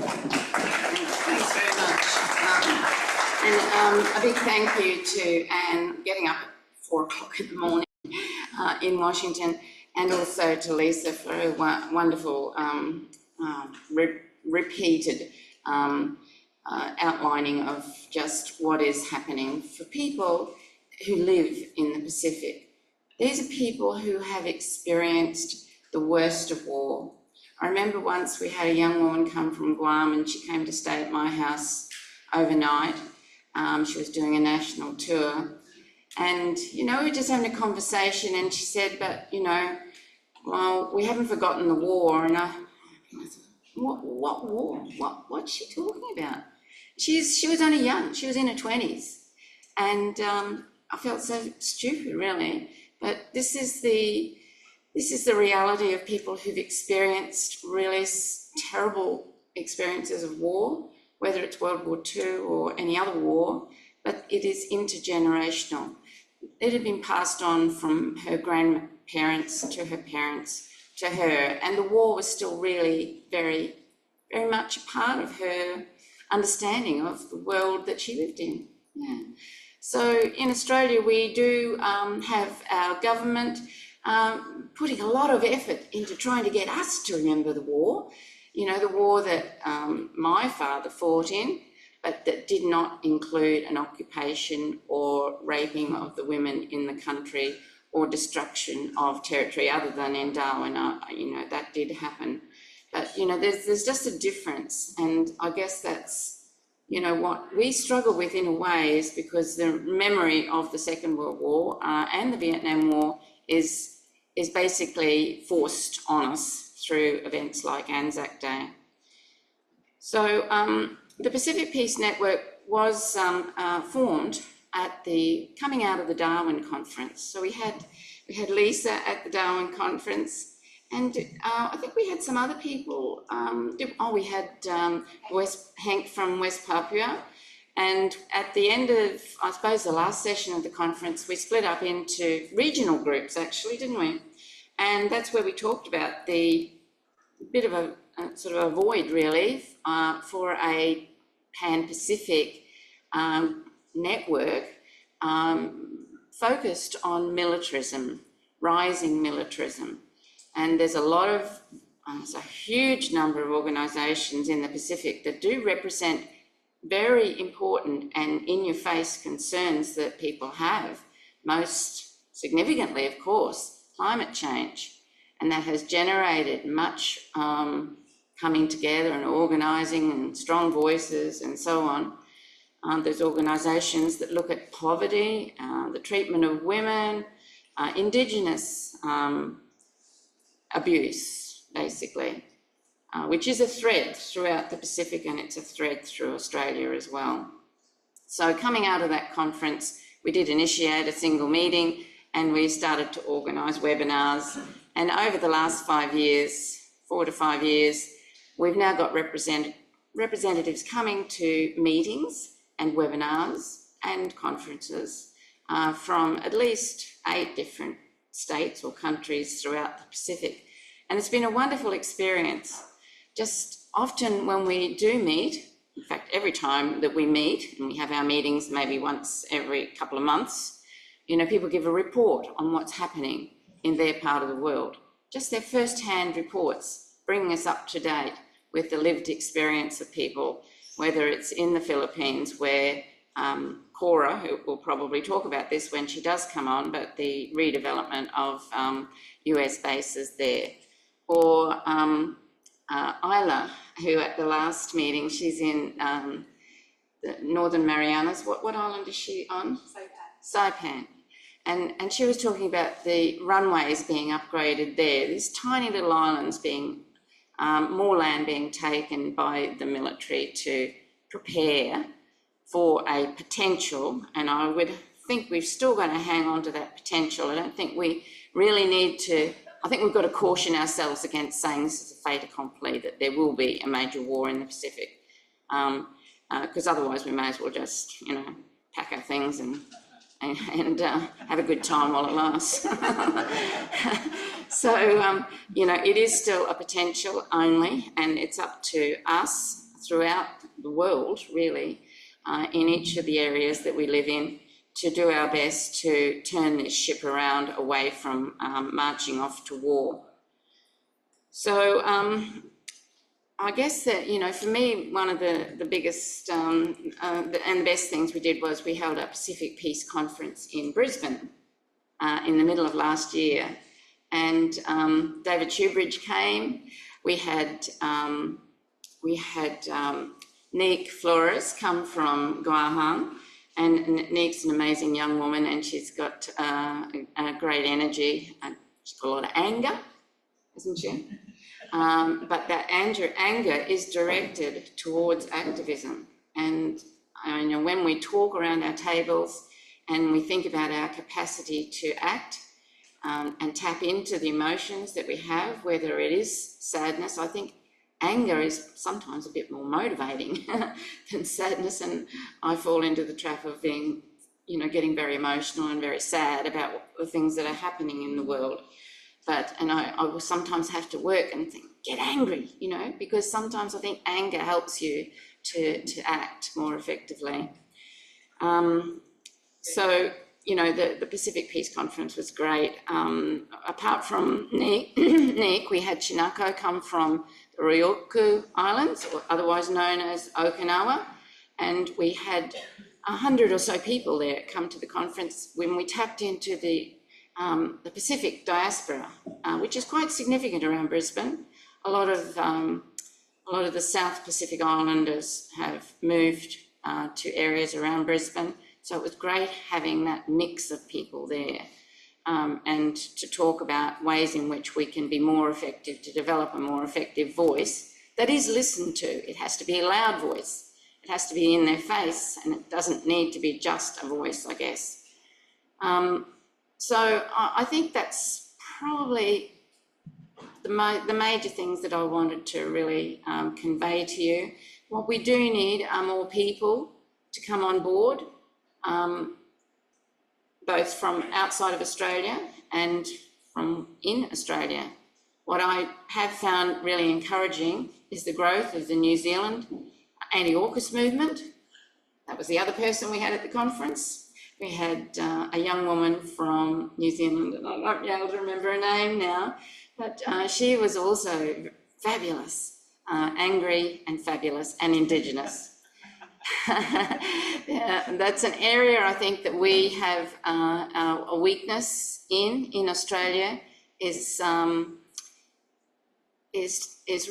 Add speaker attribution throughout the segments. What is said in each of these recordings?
Speaker 1: Thanks very much. And a big thank you to Anne, getting up at 4 o'clock in the morning in Washington, and also to Lisa for a wonderful repeated outlining of just what is happening for people who live in the Pacific. These are people who have experienced the worst of war. I remember once we had a young woman come from Guam and she came to stay at my house overnight. She was doing a national tour. And, you know, we were just having a conversation and she said, but, you know, well, we haven't forgotten the war. And I thought, what war? What's she talking about? She was only young. She was in her 20s. And I felt so stupid, really. But this is the reality of people who've experienced really terrible experiences of war, whether it's World War II or any other war, but it is intergenerational. It had been passed on from her grandparents to her parents to her, and the war was still really very, very much a part of her understanding of the world that she lived in. Yeah. So in Australia, we do have our government putting a lot of effort into trying to get us to remember the war. You know, the war that my father fought in, but that did not include an occupation or raping of the women in the country or destruction of territory other than in Darwin. You know, that did happen. But, you know, there's just a difference. And I guess that's, you know, what we struggle with in a way is because the memory of the Second World War and the Vietnam War is basically forced on us through events like Anzac Day. So the Pacific Peace Network was formed at the coming out of the Darwin Conference. So we had Lisa at the Darwin Conference, and I think we had some other people. We had Hank from West Papua. And at the end of, I suppose, the last session of the conference, we split up into regional groups, actually, didn't we? And that's where we talked about the bit of a sort of a void, really, for a Pan-Pacific network focused on militarism, rising militarism. And there's there's a huge number of organisations in the Pacific that do represent very important and in-your-face concerns that people have, most significantly, of course, climate change. And that has generated much coming together and organising and strong voices and so on. There's organisations that look at poverty, the treatment of women, Indigenous abuse, basically, which is a thread throughout the Pacific, and it's a thread through Australia as well. So coming out of that conference, we did initiate a single meeting and we started to organise webinars. And over the last 5 years, 4 to 5 years, we've now got representatives coming to meetings and webinars and conferences from at least 8 different states or countries throughout the Pacific. And it's been a wonderful experience. Just often when we do meet, in fact, every time that we meet, and we have our meetings maybe once every couple of months, you know, people give a report on what's happening in their part of the world. Just their first-hand reports, bringing us up to date with the lived experience of people, whether it's in the Philippines where Cora, who will probably talk about this when she does come on, but the redevelopment of US bases there, or Isla, who at the last meeting, she's in the Northern Marianas. What island is she on? Saipan. And she was talking about the runways being upgraded there, these tiny little islands being, more land being taken by the military to prepare for a potential, and I would think we've still got to hang on to that potential. I don't think we really need to, I think we've got to caution ourselves against saying this is a fait accompli, that there will be a major war in the Pacific, because otherwise we may as well just, you know, pack our things and have a good time while it lasts. So, you know, it is still a potential only, and it's up to us throughout the world, really, in each of the areas that we live in, to do our best to turn this ship around away from marching off to war. So I guess that, you know, for me, one of the biggest and the best things we did was we held a Pacific Peace Conference in Brisbane in the middle of last year. And David Shoebridge came. We had Nick Flores come from Guahang, and Nick's an amazing young woman, and she's got a great energy. She's got a lot of anger, isn't she? But that anger is directed towards activism. And you know, when we talk around our tables and we think about our capacity to act and tap into the emotions that we have, whether it is sadness, I think anger is sometimes a bit more motivating than sadness, and I fall into the trap of being, you know, getting very emotional and very sad about the things that are happening in the world. And I will sometimes have to work and think, get angry, you know, because sometimes I think anger helps you to act more effectively. So, you know, the Pacific Peace Conference was great. Apart from Nick, we had Chinako come from the Ryukyu Islands, or otherwise known as Okinawa, and we had 100 or so people there come to the conference when we tapped into the Pacific diaspora, which is quite significant around Brisbane. A lot of the South Pacific Islanders have moved to areas around Brisbane, so it was great having that mix of people there, and to talk about ways in which we can be more effective, to develop a more effective voice that is listened to. It has to be a loud voice. It has to be in their face, and it doesn't need to be just a voice, I guess. So I think that's probably the major things that I wanted to really convey to you. What we do need are more people to come on board, both from outside of Australia and from in Australia. What I have found really encouraging is the growth of the New Zealand anti-AUKUS movement. That was the other person we had at the conference. We had a young woman from New Zealand, and I won't be able to remember her name now, but she was also fabulous, angry and fabulous and Indigenous. Yeah, that's an area I think that we have a weakness in Australia, is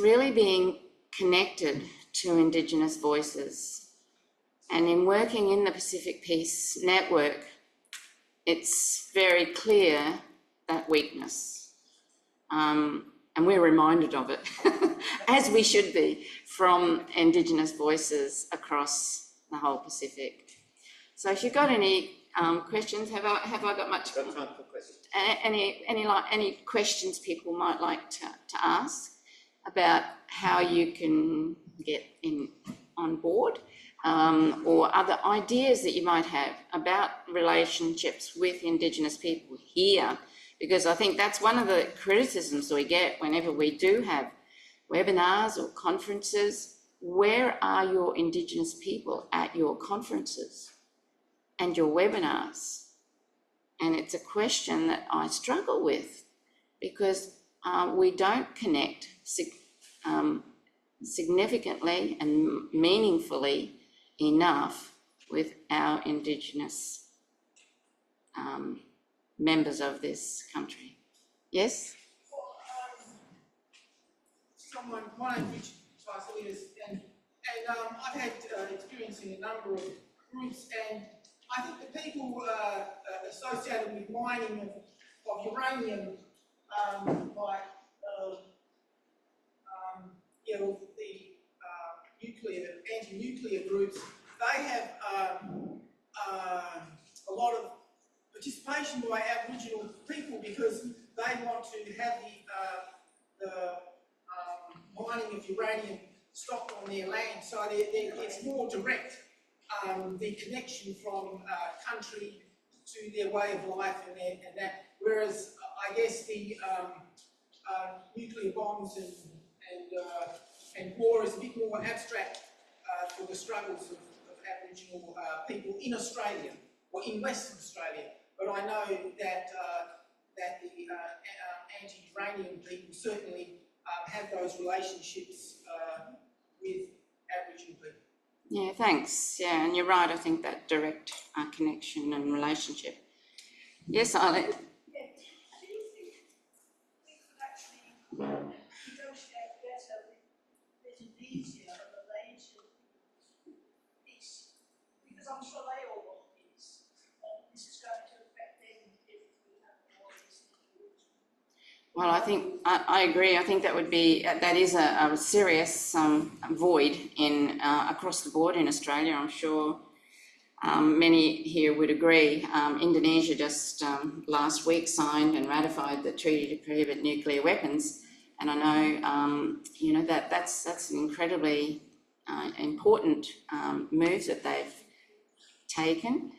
Speaker 1: really being connected to Indigenous voices. And in working in the Pacific Peace Network, it's very clear, that weakness. And we're reminded of it, as we should be, from Indigenous voices across the whole Pacific. So if you've got any questions, have I got much? Got time for questions. Any questions people might like to ask about how you can get on board? Or other ideas that you might have about relationships with Indigenous people here, because I think that's one of the criticisms we get whenever we do have webinars or conferences. Where are your Indigenous people at your conferences and your webinars? And it's a question that I struggle with, because we don't connect significantly and meaningfully enough with our Indigenous members of this country. Yes?
Speaker 2: My name's Richard Tyselius, and I've had experience in a number of groups, and I think the people associated with mining of uranium, like the anti-nuclear groups, they have a lot of participation by Aboriginal people, because they want to have the mining of uranium stopped on their land. So it's more direct, the connection from country to their way of life and that. Whereas I guess the nuclear bombs And war is a bit more abstract for the struggles of Aboriginal people in Australia, or in Western Australia. But I know that that the anti-uranium people certainly have those relationships with Aboriginal people.
Speaker 1: Yeah, thanks. Yeah, and you're right. I think that direct connection and relationship. Yes, Eileen?
Speaker 3: Yeah. Do you think we could actually negotiate better with Indonesia and Malaysia peace? Because I'm sure they all want peace, and this is going to affect them if we have more peace in the region.
Speaker 1: Well, I think I agree. I think that would be that is a serious void in across the board in Australia. I'm sure many here would agree. Indonesia just last week signed and ratified the treaty to prohibit nuclear weapons, and I know you know that's an incredibly important move that they've taken.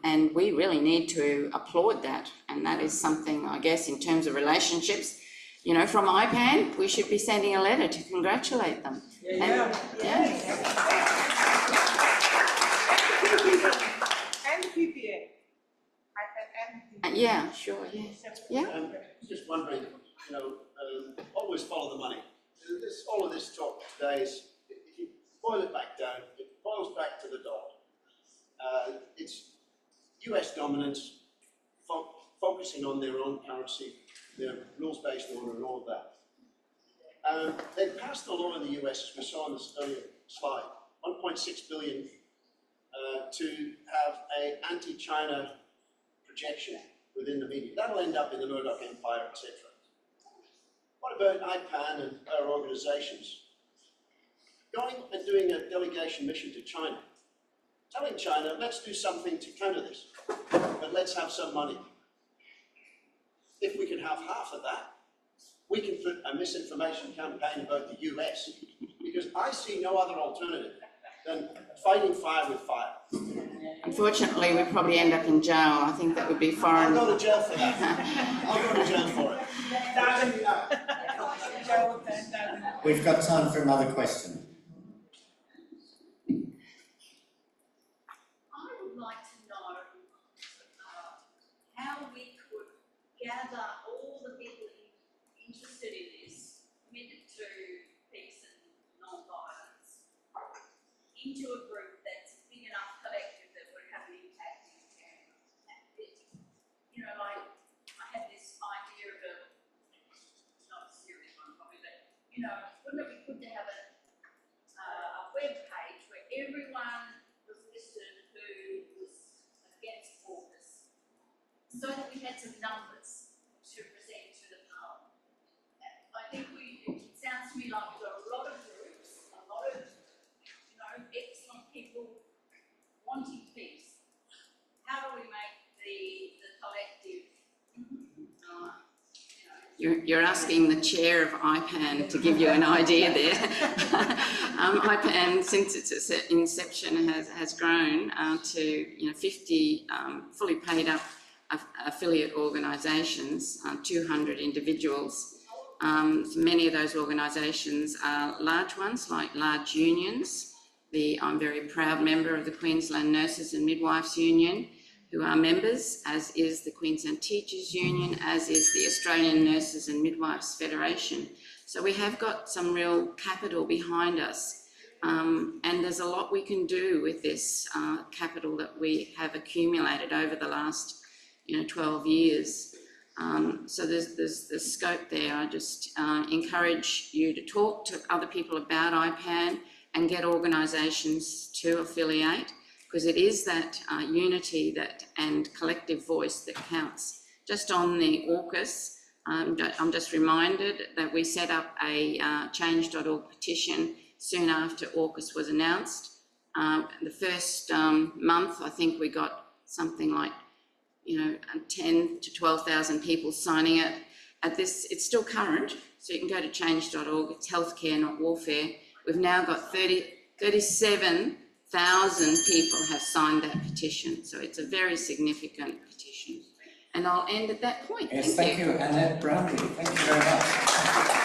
Speaker 1: And we really need to applaud that, and that is something, I guess, in terms of relationships, you know, from IPAN, we should be sending a letter to congratulate them.
Speaker 2: Yeah.
Speaker 4: And PPA.
Speaker 1: Yeah, sure, yeah. Yeah.
Speaker 5: Just wondering, you know, always follow the money. All of this talk today is, if you boil it back down, it boils back to the dollar. It's US dominance, focusing on their own currency, their rules-based order and all of that. They passed a law in the US, as we saw on this earlier slide, 1.6 billion to have an anti-China projection within the media. That'll end up in the Murdoch Empire, etc. What about IPAN and our organisations? Going and doing a delegation mission to China, telling China, let's do something to counter this, but let's have some money. If we can have half of that, we can put a misinformation campaign about the US, because I see no other alternative than fighting fire with fire.
Speaker 1: Unfortunately, we'd probably end up in jail. I think that would be foreign.
Speaker 5: I'll go to jail for that. I'll go to jail for it.
Speaker 6: We've got time for another question.
Speaker 3: I would like to know how we could gather all the people interested in this, committed to peace and non-violence, into a group that's big enough collective that would have an impact in Canberra. You know, like, I had this idea of a, not a serious one probably, but, you know, wouldn't it be good to have a web page where everyone was listed who was against AUKUS, so that we had some numbers to present to the Parliament. I think it sounds to me like we've got a lot of groups, a lot of, you know, excellent people wanting peace. How do we make the collective,
Speaker 1: You're asking the chair of IPAN to give you an idea there. IPAN, since its inception, has grown to 50 fully paid up affiliate organisations, 200 individuals. Many of those organisations are large ones, like large unions. I'm a very proud member of the Queensland Nurses and Midwives Union, who are members, as is the Queensland Teachers Union, as is the Australian Nurses and Midwives Federation. So we have got some real capital behind us, and there's a lot we can do with this capital that we have accumulated over the last 12 years. So there's scope there. I just encourage you to talk to other people about IPAN and get organisations to affiliate, because it is that unity and collective voice that counts. Just on the AUKUS, I'm just reminded that we set up a change.org petition soon after AUKUS was announced. The first month, I think we got something like 10 to 12,000 people signing it. It's still current, so you can go to change.org. It's healthcare, not warfare. We've now got 37,000 people have signed that petition, so it's a very significant petition. And I'll end at that point.
Speaker 6: Yes, thank you, Annette. Brownlie. Thank you very much.